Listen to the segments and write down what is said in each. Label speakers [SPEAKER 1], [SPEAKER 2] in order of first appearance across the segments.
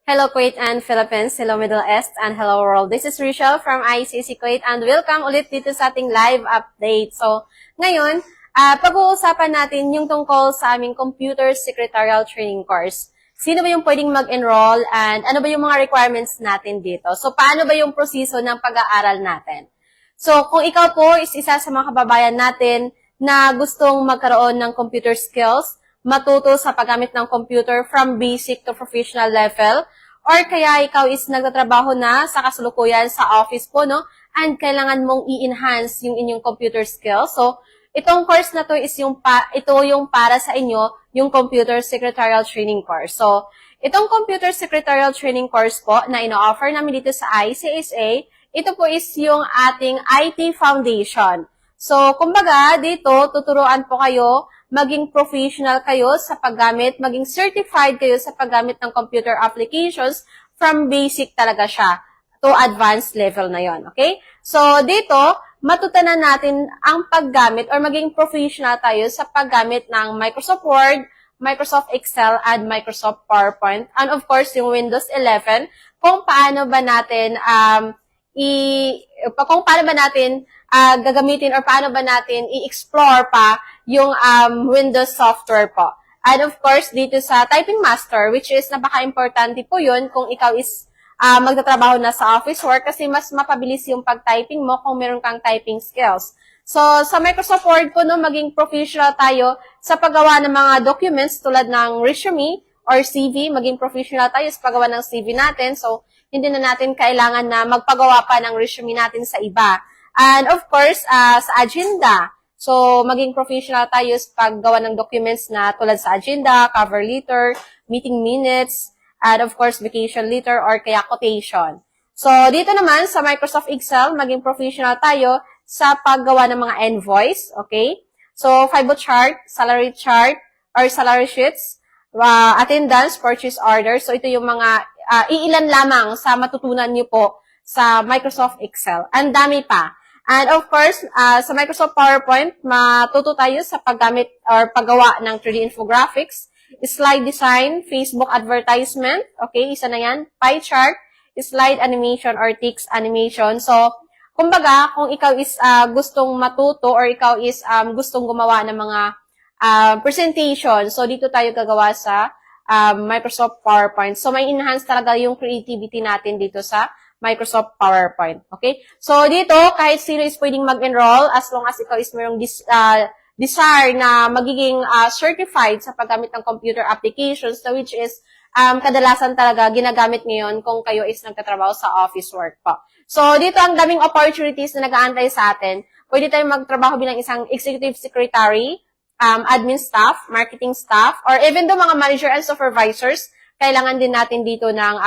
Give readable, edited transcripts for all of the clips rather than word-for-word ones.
[SPEAKER 1] Hello Kuwait and Philippines, hello Middle East, and hello world. This is Rachel from ICC Kuwait and welcome ulit dito sa ating live update. So, ngayon, pag-uusapan natin yung tungkol sa aming Computer Secretarial Training course. Sino ba yung pwedeng mag-enroll and ano ba yung mga requirements natin dito? So, paano ba yung proseso ng pag-aaral natin? So, kung ikaw po is isa sa mga kababayan natin na gustong magkaroon ng computer skills, matuto sa paggamit ng computer from basic to professional level, or kaya ikaw is nagtatrabaho na sa kasalukuyan sa office po, no? And kailangan mong i-enhance yung inyong computer skills. So, itong course na to is yung para sa inyo, yung Computer Secretarial Training course. So, itong Computer Secretarial Training course po na ino-offer namin dito sa ICSA, ito po is yung ating IT Foundation. So, kumbaga, dito, tuturuan po kayo, maging professional kayo sa paggamit, maging certified kayo sa paggamit ng computer applications from basic talaga siya to advanced level na yon. Okay? So, dito, matutunan natin ang paggamit or maging professional tayo sa paggamit ng Microsoft Word, Microsoft Excel, and Microsoft PowerPoint. And of course, yung Windows 11, kung paano ba natin gagamitin or paano ba natin i-explore pa yung Windows software po. And of course, dito sa Typing Master, which is napaka-importante po yun kung ikaw is magtatrabaho na sa office work kasi mas mapabilis yung pag-typing mo kung meron kang typing skills. So, sa Microsoft Word po, no, maging professional tayo sa paggawa ng mga documents tulad ng resume or CV, maging professional tayo sa paggawa ng CV natin. So, hindi na natin kailangan na magpagawa pa ng resume natin sa iba. And of course, sa agenda. So, maging professional tayo sa paggawa ng documents na tulad sa agenda, cover letter, meeting minutes, and of course, vacation letter or kaya quotation. So, dito naman sa Microsoft Excel, maging professional tayo sa paggawa ng mga invoice, okay? So, FIBO chart, salary chart, or salary sheets, attendance, purchase order. So, ito yung mga iilan lamang sa matutunan niyo po sa Microsoft Excel. Ang dami pa. And of course, sa Microsoft PowerPoint, matuto tayo sa paggamit or paggawa ng 3D infographics, slide design, Facebook advertisement, okay, isa na yan, pie chart, slide animation or text animation. So, kumbaga, kung ikaw is gustong matuto or ikaw is gustong gumawa ng mga presentation, so dito tayo gagawa sa Microsoft PowerPoint. So, may enhance talaga yung creativity natin dito sa Microsoft PowerPoint. Okay? So, dito, kahit sino is pwedeng mag-enroll as long as ikaw is mayroong desire na magiging certified sa paggamit ng computer applications, so which is kadalasan talaga ginagamit ngayon kung kayo is nagtatrabaho sa office work po. So, dito ang daming opportunities na nag-aantay sa atin. Pwede tayong magtrabaho bilang isang executive secretary, admin staff, marketing staff, or even the mga manager and supervisors, kailangan din natin dito ng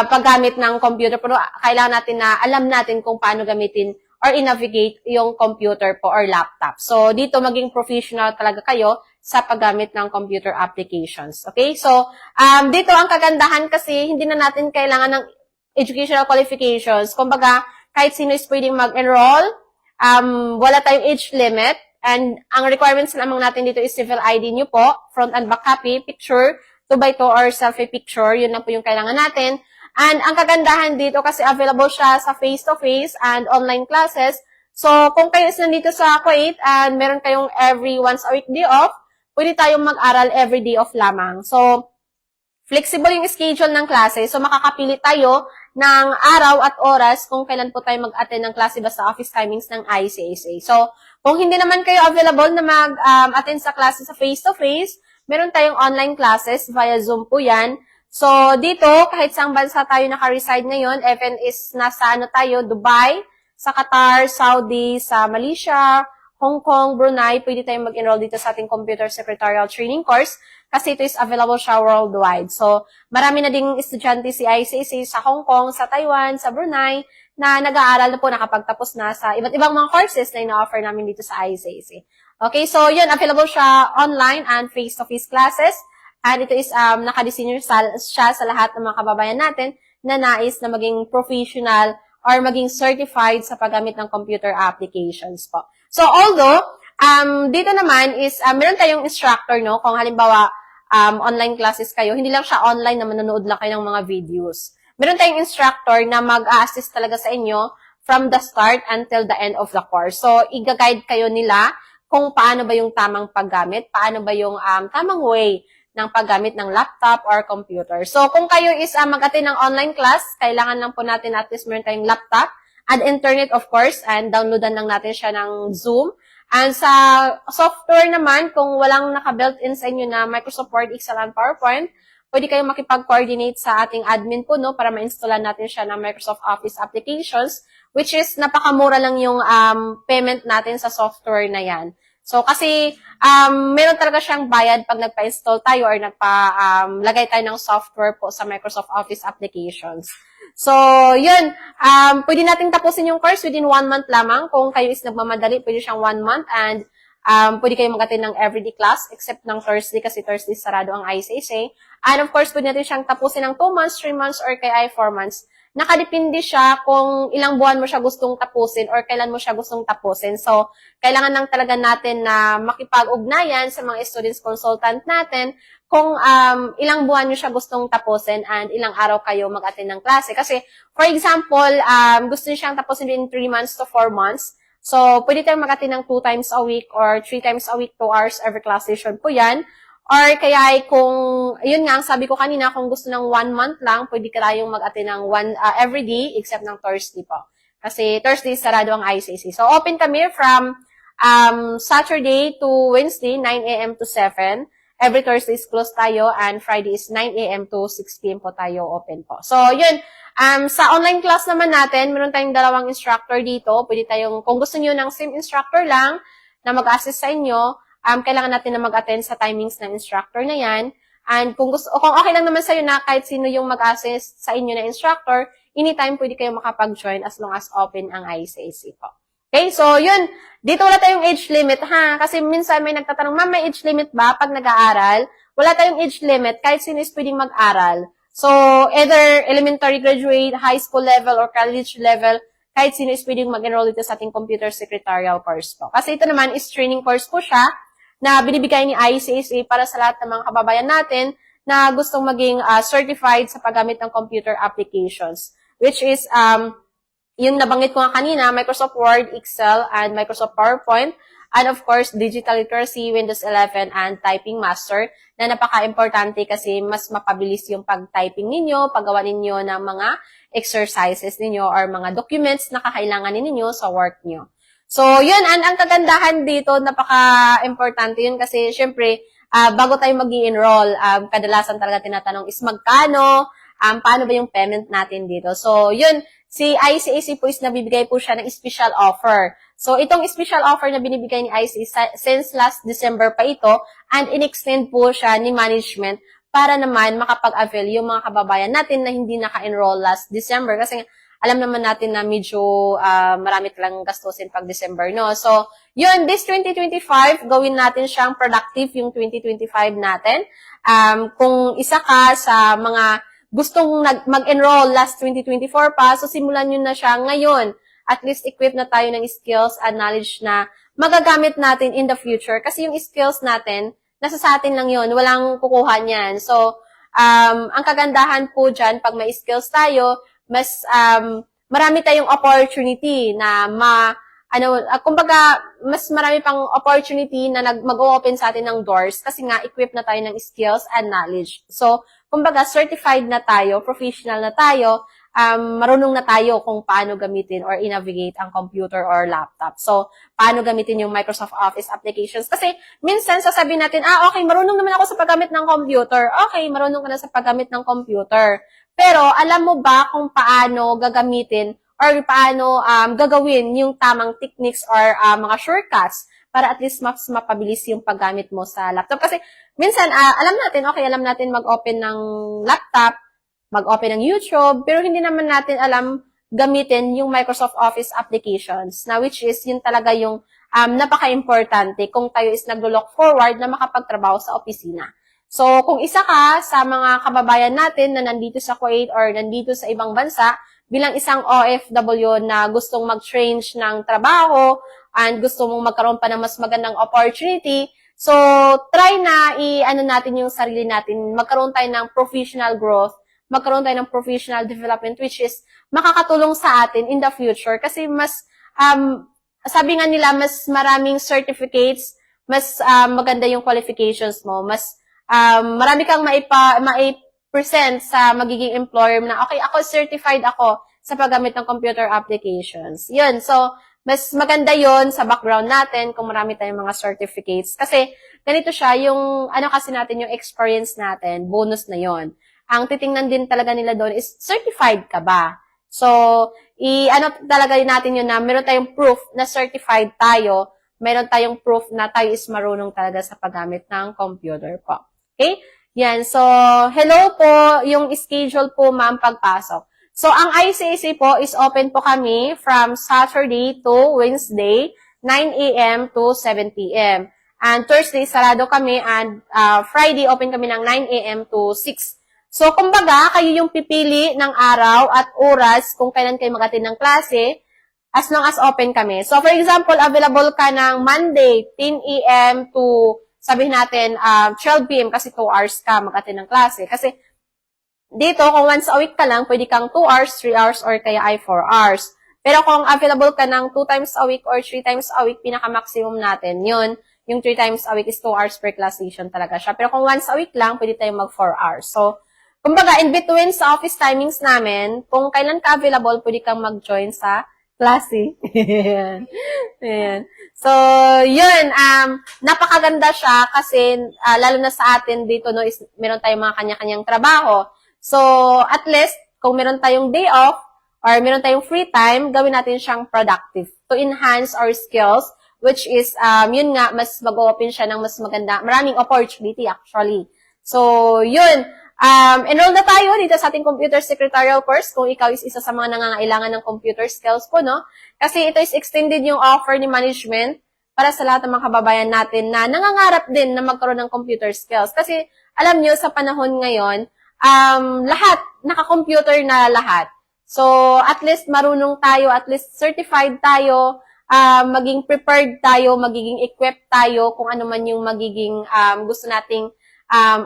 [SPEAKER 1] paggamit ng computer, pero kailangan natin na alam natin kung paano gamitin or i-navigate yung computer po or laptop. So, dito maging professional talaga kayo sa paggamit ng computer applications. Okay? So, dito ang kagandahan kasi hindi na natin kailangan ng educational qualifications. Kumbaga, kahit sino is pwedeng mag-enroll, wala tayong age limit, and ang requirements lamang natin dito is civil ID nyo po, front and back copy, picture, 2x2 or selfie picture, yun lang po yung kailangan natin. And ang kagandahan dito kasi available siya sa face-to-face and online classes. So, kung kayo is nandito sa Kuwait and meron kayong every once a week day off, pwede tayong mag-aral every day off lamang. So, flexible yung schedule ng klase. So, makakapili tayo ng araw at oras kung kailan po tayo mag-attend ng klase basta office timings ng ICSA. So, kung hindi naman kayo available na mag-attend sa klase sa face-to-face, meron tayong online classes via Zoom po yan. So, dito, kahit saang bansa tayo naka-reside ngayon, even is nasa tayo, Dubai, sa Qatar, Saudi, sa Malaysia, Hong Kong, Brunei, pwede tayong mag-enroll dito sa ating Computer Secretarial Training course kasi ito is available siya worldwide. So, marami na ding estudyante si ICC sa Hong Kong, sa Taiwan, sa Brunei, na nag-aaral na po, nakapagtapos na sa iba't ibang mga courses na ina-offer namin dito sa ICC. Okay, so yun, available siya online and face-to-face classes. And ito is nakadesign siya sa lahat ng mga kababayan natin na nais na maging professional or maging certified sa paggamit ng computer applications po. So, although, dito naman is, meron tayong instructor, no? Kung halimbawa, online classes kayo, hindi lang siya online na manonood lang kayo ng mga videos. Meron tayong instructor na mag-a-assist talaga sa inyo from the start until the end of the course. So, i-guide kayo nila kung paano ba yung tamang paggamit, paano ba yung tamang way ng paggamit ng laptop or computer. So, kung kayo is mag-attend ng online class, kailangan lang po natin at least meron tayong laptop and internet, of course, and downloadan lang natin siya ng Zoom. And sa software naman, kung walang naka-built-in sa inyo na Microsoft Word, Excel, and PowerPoint, pwede kayong makipag-coordinate sa ating admin po, no, para ma-installan natin siya ng Microsoft Office applications, which is napakamura lang yung payment natin sa software na yan. So, kasi meron talaga siyang bayad pag nagpa-install tayo or nagpa-lagay tayo ng software po sa Microsoft Office applications. So, yun. Pwede nating tapusin yung course within 1 month lamang. Kung kayo is nagmamadali, pwede siyang 1 month and pwede kayong mag-attend ng everyday class except ng Thursday kasi Thursday sarado ang ICSA. And of course, pwede natin siyang tapusin ng 2 months, 3 months, or kaya 4 months. Nakadepende siya kung ilang buwan mo siya gustong tapusin or kailan mo siya gustong tapusin. So, kailangan lang talaga natin na makipag-ugnayan sa mga students consultant natin kung ilang buwan nyo siya gustong tapusin and ilang araw kayo mag-attend ng klase. Kasi, for example, gusto nyo siyang tapusin in 3 months to 4 months. So, pwede tayong mag-attend ng 2 times a week or 3 times a week, 2 hours every class session po yan. Or kaya kung, yun nga, ang sabi ko kanina, kung gusto ng 1 month lang, pwede ka tayong mag-attend ng every day except ng Thursday po. Kasi Thursday sarado ang ICC. So, open kami from Saturday to Wednesday, 9 a.m. to 7. Every Thursday is closed tayo and Friday is 9 a.m. to 6 p.m. po tayo open po. So, yun. Sa online class naman natin, meron tayong 2 instructor dito. Pwede tayong, kung gusto nyo ng same instructor lang na mag-assist sa inyo, kailangan natin na mag-attend sa timings ng instructor na yan. And kung okay lang naman sa'yo na kahit sino yung mag-assist sa inyo na instructor, anytime pwede kayo makapag-join as long as open ang ICAC po. Okay, so yun. Dito wala tayong age limit, ha? Kasi minsan may nagtatanong, ma'am, may age limit ba pag nag-aaral? Wala tayong age limit, kahit sino is pwedeng mag-aral. So, either elementary graduate, high school level, or college level, kahit sino is pwedeng mag-enroll dito sa ating computer secretarial course po. Kasi ito naman is training course po siya, na binibigay ni ICSA para sa lahat ng mga kababayan natin na gustong maging certified sa paggamit ng computer applications. Which is, yung nabanggit ko nga kanina, Microsoft Word, Excel, and Microsoft PowerPoint. And of course, digital literacy, Windows 11, and typing master na napaka-importante kasi mas mapabilis yung pag-typing ninyo, paggawa ninyo ng mga exercises ninyo or mga documents na kakailangan ninyo sa work nyo. So, yun, ang kagandahan dito, napaka-importante yun kasi, syempre, bago tayo mag-i-enroll, kadalasan talaga tinatanong is magkano, paano ba yung payment natin dito. So, yun, si ICAC po is nabibigay po siya ng special offer. So, itong special offer na binibigay ni ICAC since last December pa ito, and in-extend po siya ni management para naman makapag-avail yung mga kababayan natin na hindi naka-enroll last December. Kasi, alam naman natin na medyo marami talang gastusin pag December, no? So, yun, this 2025, gawin natin siyang productive yung 2025 natin. Kung isa ka sa mga gustong mag-enroll last 2024 pa, so simulan nyo na siya ngayon. At least equip na tayo ng skills and knowledge na magagamit natin in the future. Kasi yung skills natin, nasa sa atin lang yun. Walang kukuha niyan. So, ang kagandahan po dyan, pag may skills tayo, mas marami tayong opportunity na kumbaga mas marami pang opportunity na mag-open sa atin ng doors kasi nga equip na tayo ng skills and knowledge. So, kumbaga certified na tayo, professional na tayo, marunong na tayo kung paano gamitin or i-navigate ang computer or laptop. So, paano gamitin yung Microsoft Office applications. Kasi, minsan sasabihin natin, okay, marunong naman ako sa paggamit ng computer. Okay, marunong ka na sa paggamit ng computer. Pero, alam mo ba kung paano gagamitin or paano gagawin yung tamang techniques or mga shortcuts para at least mas mapabilis yung paggamit mo sa laptop. Kasi, minsan, alam natin mag-open ng laptop, mag-open ng YouTube, pero hindi naman natin alam gamitin yung Microsoft Office applications, na which is yun talaga yung napaka-importante kung tayo is naglo-look forward na makapagtrabaho sa opisina. So, kung isa ka sa mga kababayan natin na nandito sa Kuwait or nandito sa ibang bansa, bilang isang OFW na gustong mag-change ng trabaho and gusto mong magkaroon pa ng mas magandang opportunity, So, try na i-ano natin yung sarili natin, magkaroon tayo ng professional growth, magkaroon tayo ng professional development, which is makakatulong sa atin in the future. Kasi mas, sabi nga nila, mas maraming certificates, mas maganda yung qualifications mo, mas marami kang mai-present sa magiging employer na, okay, ako certified ako sa paggamit ng computer applications. Yun, so, mas maganda yon sa background natin kung marami tayong mga certificates. Kasi, ganito siya, yung, ano kasi natin, yung experience natin, bonus na yon. Ang titingnan din talaga nila doon is, certified ka ba? So, ano talaga natin yun na, meron tayong proof na certified tayo, meron tayong proof na tayo is marunong talaga sa paggamit ng computer po. Okay? Yan. So, hello po, yung schedule po, ma'am, pagpasok. So, ang ICAC po is open po kami from Saturday to Wednesday, 9 a.m. to 7 p.m. And Thursday, sarado kami. And Friday, open kami ng 9 a.m. to 6. So, kumbaga, kayo yung pipili ng araw at oras kung kailan kayo mag-attend ng klase as long as open kami. So, for example, available ka ng Monday, 10 a.m. to, sabihin natin, 12 p.m. kasi 2 hours ka mag-attend ng klase. Kasi, dito, kung once a week ka lang, pwede kang 2 hours, 3 hours, or kaya ay 4 hours. Pero kung available ka ng 2 times a week or 3 times a week, pinaka-maximum natin, yun, yung 3 times a week is 2 hours per class session talaga siya. Pero kung once a week lang, pwede tayong mag 4 hours. So, kumbaga, in between sa office timings namin, kung kailan ka available, pwede kang mag-join sa klase. Ayan. So, yun, napakaganda siya kasi, lalo na sa atin dito, no, is, meron tayong mga kanya-kanyang trabaho. So, at least, kung meron tayong day off, or meron tayong free time, gawin natin siyang productive to enhance our skills, which is, yun nga, mas mag-open siya ng mas maganda, maraming opportunity actually. So, yun, enroll na tayo dito sa ating computer secretarial course kung ikaw is isa sa mga nangangailangan ng computer skills po, no? Kasi ito is extended yung offer ni management para sa lahat ng mga kababayan natin na nangangarap din na magkaroon ng computer skills. Kasi, alam nyo, sa panahon ngayon, lahat, naka-computer na lahat. So, at least marunong tayo, at least certified tayo, maging prepared tayo, magiging equipped tayo kung ano man yung magiging gusto nating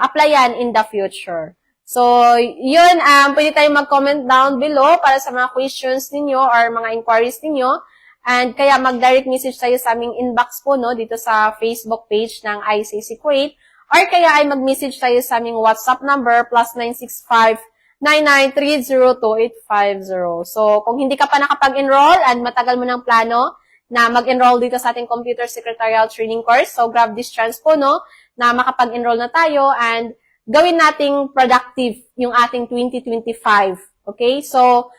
[SPEAKER 1] applyan in the future. So, yun, pwede tayong mag-comment down below para sa mga questions ninyo or mga inquiries ninyo. And kaya mag-direct message tayo sa aming inbox po, no, dito sa Facebook page ng ICAC Kuwait. Or kaya ay mag-message tayo sa aming WhatsApp number, +965 993028850. So, kung hindi ka pa nakapag-enroll and matagal mo ng plano na mag-enroll dito sa ating Computer Secretarial Training Course, so grab this chance po, no, na makapag-enroll na tayo and gawin nating productive yung ating 2025. Okay? So,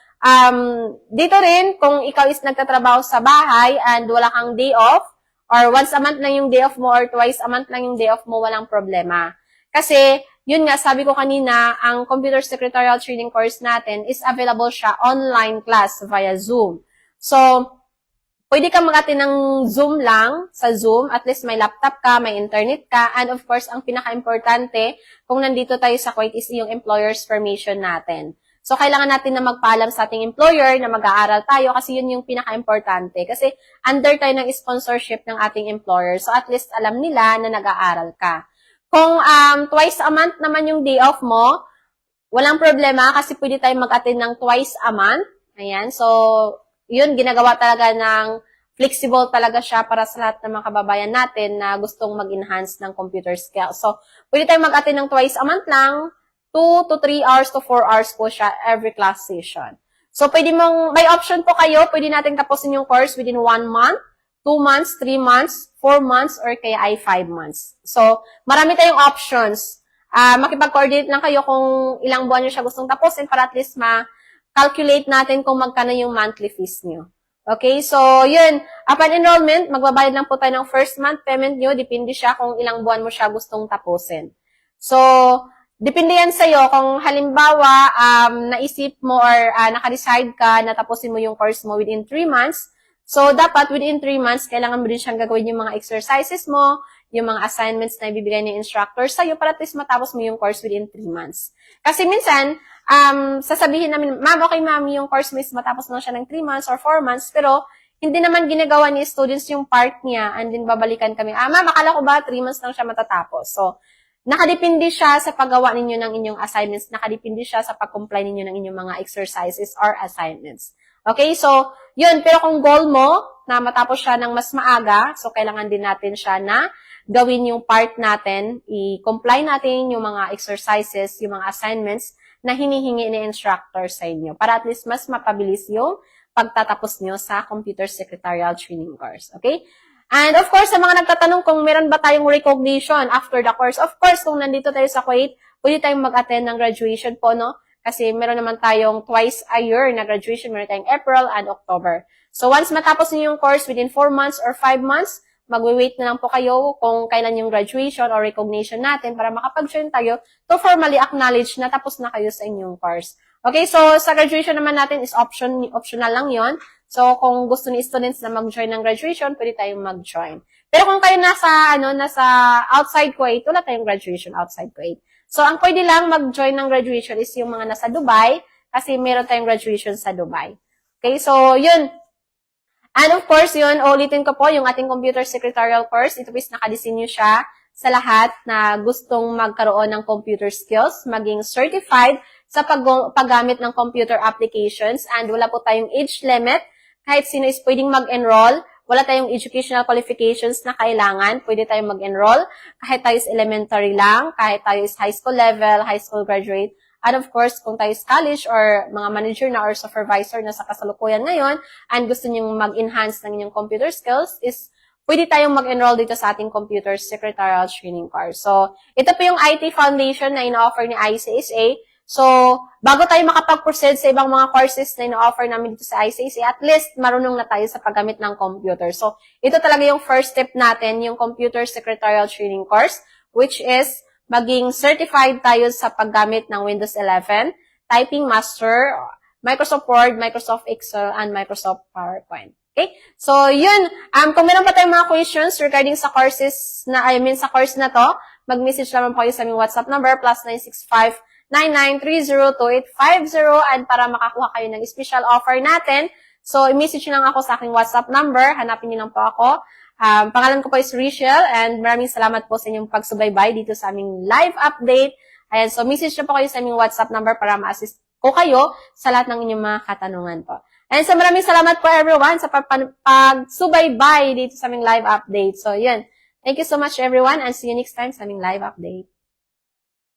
[SPEAKER 1] dito rin, kung ikaw is nagtatrabaho sa bahay and wala kang day off, or once a month lang yung day off mo, or twice a month lang yung day off mo, walang problema. Kasi, yun nga, sabi ko kanina, ang Computer Secretarial Training Course natin is available siya online class via Zoom. So, pwede kang mag-attend ng Zoom lang, sa Zoom, at least may laptop ka, may internet ka, and of course, ang pinaka-importante, kung nandito tayo sa Kuwait is yung employer's permission natin. So, kailangan natin na magpaalam sa ating employer na mag-aaral tayo kasi yun yung pinaka-importante. Kasi under tayo ng sponsorship ng ating employer. So, at least alam nila na nag-aaral ka. Kung twice a month naman yung day off mo, walang problema kasi pwede tayong mag-attend ng twice a month. Ayan. So, yun, ginagawa talaga ng flexible talaga siya para sa lahat ng mga kababayan natin na gustong mag-enhance ng computer skills. So, pwede tayong mag-attend ng twice a month lang, 2 to 3 hours to 4 hours po siya every class session. So, pwede mong, may option po kayo, pwede natin tapusin yung course within 1 month, 2 months, 3 months, 4 months, or kaya ay 5 months. So, marami tayong options. Makipag-coordinate lang kayo kung ilang buwan nyo siya gustong tapusin para at least ma-calculate natin kung magkano yung monthly fees nyo. Okay, so, yun. Upon enrollment, magbabayad lang po tayo ng first month payment nyo. Depende siya kung ilang buwan mo siya gustong tapusin. So, depende yan sa'yo kung halimbawa naisip mo or naka-decide ka na tapusin mo yung course mo within 3 months. So, dapat within 3 months, kailangan mo din siyang gagawin yung mga exercises mo, yung mga assignments na ibibigay ng instructor sa'yo para at least matapos mo yung course within 3 months. Kasi minsan, sasabihin namin, ma'am, okay ma'am, yung course mo is matapos mo siya ng 3 months or 4 months, pero hindi naman ginagawa ni students yung part niya and then babalikan kami, ma'am, akala ko ba 3 months lang siya matatapos? So, nakadepende siya sa paggawa ninyo ng inyong assignments, nakadepende siya sa pag-comply ninyo ng inyong mga exercises or assignments. Okay, so, yun, pero kung goal mo na matapos siya ng mas maaga, so kailangan din natin siya na gawin yung part natin, i-comply natin yung mga exercises, yung mga assignments na hinihingi ni instructor sa inyo para at least mas mapabilis yung pagtatapos nyo sa Computer Secretarial Training course. Okay? And of course, sa mga nagtatanong kung meron ba tayong recognition after the course, of course, kung nandito tayo sa Kuwait, pwede tayong mag-attend ng graduation po, no? Kasi meron naman tayong twice a year na graduation, meron tayong April and October. So once matapos niyo yung course within 4 months or 5 months, magwi-wait na lang po kayo kung kailan yung graduation or recognition natin para makapag-join tayo to formally acknowledge na tapos na kayo sa inyong course. Okay, so sa graduation naman natin is optional lang yon. So kung gusto ni students na mag-join ng graduation, pwede tayong mag-join. Pero kung kayo nasa outside Kuwait, wala tayong graduation outside Kuwait. So ang pwede lang mag-join ng graduation is yung mga nasa Dubai kasi meron tayong graduation sa Dubai. Okay, so yun. And of course, yun, ulitin ko po yung ating computer secretarial course. Ito is nakadesinyo siya sa lahat na gustong magkaroon ng computer skills, maging certified sa paggamit ng computer applications, and wala po tayong age limit. Kahit sino is pwedeng mag-enroll. Wala tayong educational qualifications na kailangan. Pwede tayong mag-enroll. Kahit tayo is elementary lang, kahit tayo is high school level, high school graduate. And of course, kung tayo is college or mga manager na or supervisor na sa kasalukuyan ngayon and gusto nyo mag-enhance ng inyong computer skills is pwede tayong mag-enroll dito sa ating Computer Secretarial Training course. So, ito po yung IT Foundation na ina-offer ni ICSA. So, bago tayo makapag-proceed sa ibang mga courses na ina-offer namin dito sa ICSA, at least marunong na tayo sa paggamit ng computer. So, ito talaga yung first step natin, yung Computer Secretarial Training course, which is maging certified tayo sa paggamit ng Windows 11, Typing Master, Microsoft Word, Microsoft Excel, and Microsoft PowerPoint. Okay? So, yun. Kung meron pa tayong mga questions regarding sa courses na, sa course na to, mag-message naman po kayo sa aming WhatsApp number, +965 993028850, and para makakuha kayo ng special offer natin, so i-message nyo lang ako sa aking WhatsApp number, hanapin nyo lang po ako. Pangalan ko po is Rachel, and maraming salamat po sa inyong pagsubaybay dito sa aming live update. Ayan, so message nyo po kayo sa aming WhatsApp number para ma-assist ko kayo sa lahat ng inyong mga katanungan po. And so maraming salamat po everyone sa pagsubaybay dito sa aming live update. So yun, thank you so much everyone, and see you next time sa aming live update.